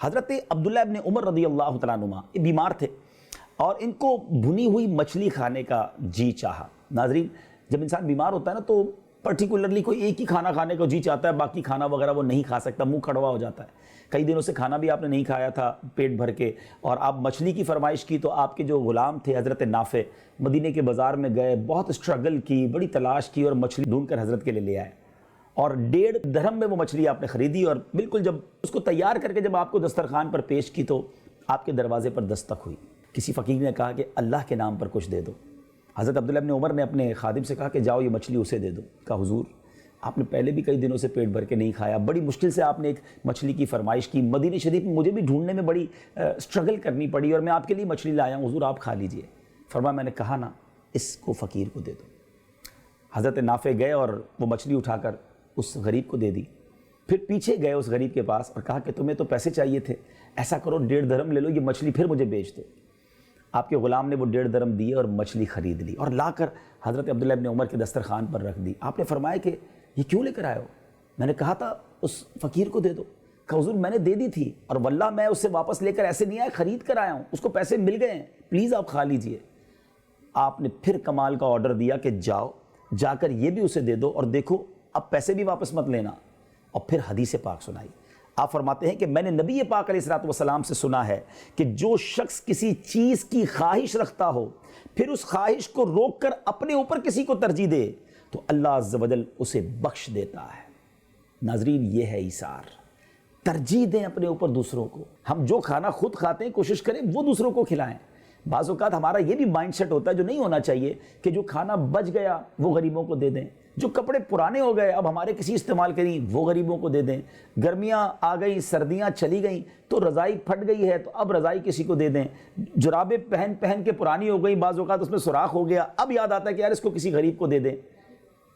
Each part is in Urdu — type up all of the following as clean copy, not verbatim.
حضرت عبداللہ ابن عمر رضی اللہ تعالیٰ عنہما یہ بیمار تھے اور ان کو بھنی ہوئی مچھلی کھانے کا جی چاہا۔ ناظرین، جب انسان بیمار ہوتا ہے نا تو پرٹیکولرلی کوئی ایک ہی کھانا کھانے کو جی چاہتا ہے، باقی کھانا وغیرہ وہ نہیں کھا سکتا، منہ کڑوا ہو جاتا ہے۔ کئی دنوں سے کھانا بھی آپ نے نہیں کھایا تھا پیٹ بھر کے، اور آپ مچھلی کی فرمائش کی تو آپ کے جو غلام تھے حضرت نافع، مدینے کے بازار میں گئے، بہت اسٹرگل کی، بڑی تلاش کی اور مچھلی ڈھونڈ کر حضرت کے لیے لے آئے، اور 1.5 درہم میں وہ مچھلی آپ نے خریدی، اور بالکل جب اس کو تیار کر کے جب آپ کو دسترخوان پر پیش کی تو آپ کے دروازے پر دستک ہوئی۔ کسی فقیر نے کہا کہ اللہ کے نام پر کچھ دے دو۔ حضرت عبداللہ ابن عمر نے اپنے خادم سے کہا کہ جاؤ یہ مچھلی اسے دے دو۔ کہا حضور آپ نے پہلے بھی کئی دنوں سے پیٹ بھر کے نہیں کھایا، بڑی مشکل سے آپ نے ایک مچھلی کی فرمائش کی، مدینہ شریف میں مجھے بھی ڈھونڈنے میں بڑی اسٹرگل کرنی پڑی اور میں آپ کے لیے مچھلی لایا ہوں، حضور آپ کھا لیجئے۔ فرمایا میں نے کہا نا اس کو فقیر کو دے دو۔ حضرت نافع گئے اور وہ مچھلی اٹھا کر اس غریب کو دے دی، پھر پیچھے گئے اس غریب کے پاس اور کہا کہ تمہیں تو پیسے چاہیے تھے، ایسا کرو 1.5 درہم لے لو، یہ مچھلی پھر مجھے بیچ دو۔ آپ کے غلام نے وہ 1.5 درہم دیے اور مچھلی خرید لی اور لا کر حضرت عبداللہ ابن عمر کے دسترخوان پر رکھ دی۔ آپ نے فرمایا کہ یہ کیوں لے کر آئے ہو؟ میں نے کہا تھا اس فقیر کو دے دو۔ کہا حضور میں نے دے دی تھی اور واللہ میں اسے واپس لے کر ایسے نہیں آیا، خرید کر آیا ہوں، اس کو پیسے مل گئے ہیں، پلیز آپ کھا لیجئے۔ آپ نے پھر کمال کا آرڈر دیا کہ جاؤ جا کر یہ بھی اسے دے دو اور دیکھو اب پیسے بھی واپس مت لینا، اور پھر حدیث پاک سنائی۔ آپ فرماتے ہیں کہ میں نے نبی پاک علیہ السلام سے سنا ہے کہ جو شخص کسی چیز کی خواہش رکھتا ہو پھر اس خواہش کو روک کر اپنے اوپر کسی کو ترجیح دے تو اللہ عز و جل اسے بخش دیتا ہے۔ ناظرین یہ ہے ایثار، ترجیح دیں اپنے اوپر دوسروں کو۔ ہم جو کھانا خود کھاتے ہیں کوشش کریں وہ دوسروں کو کھلائیں۔ بعض اوقات ہمارا یہ بھی مائنڈ سیٹ ہوتا ہے جو نہیں ہونا چاہیے کہ جو کھانا بچ گیا وہ غریبوں کو دے دیں، جو کپڑے پرانے ہو گئے اب ہمارے کسی استعمال کے نہیں وہ غریبوں کو دے دیں، گرمیاں آ گئیں سردیاں چلی گئیں تو رضائی پھٹ گئی ہے تو اب رضائی کسی کو دے دیں، جرابیں پہن کے پرانی ہو گئیں، بعض اوقات اس میں سوراخ ہو گیا، اب یاد آتا ہے کہ یار اس کو کسی غریب کو دے دیں۔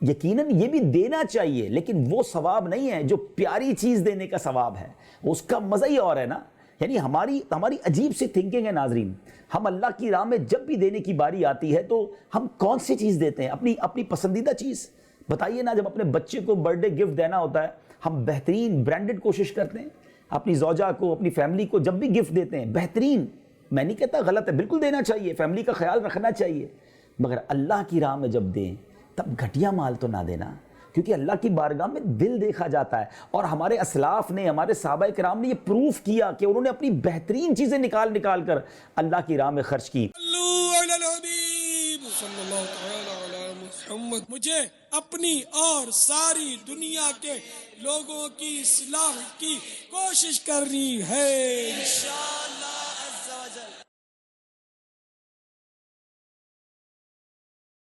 یقیناً یہ بھی دینا چاہیے لیکن وہ ثواب نہیں ہے جو پیاری چیز دینے کا ثواب ہے، اس کا مزہ ہی اور ہے نا۔ یعنی ہماری عجیب سی تھنکنگ ہے ناظرین، ہم اللہ کی راہ میں جب بھی دینے کی باری آتی ہے تو ہم کون سی چیز دیتے ہیں؟ اپنی پسندیدہ چیز بتائیے نا۔ جب اپنے بچے کو برتھ ڈے گفٹ دینا ہوتا ہے ہم بہترین برانڈڈ کوشش کرتے ہیں، اپنی زوجہ کو اپنی فیملی کو جب بھی گفٹ دیتے ہیں بہترین، میں نہیں کہتا غلط ہے، بالکل دینا چاہیے، فیملی کا خیال رکھنا چاہیے، مگر اللہ کی راہ میں جب دیں تب گھٹیا مال تو نہ دینا، کیونکہ اللہ کی بارگاہ میں دل دیکھا جاتا ہے۔ اور ہمارے اسلاف نے، ہمارے صحابہ کرام نے یہ پروف کیا کہ انہوں نے اپنی بہترین چیزیں نکال کر اللہ کی راہ میں خرچ کی۔ مجھے اپنی اور ساری دنیا کے لوگوں کی اصلاح کی کوشش کرنی ہے۔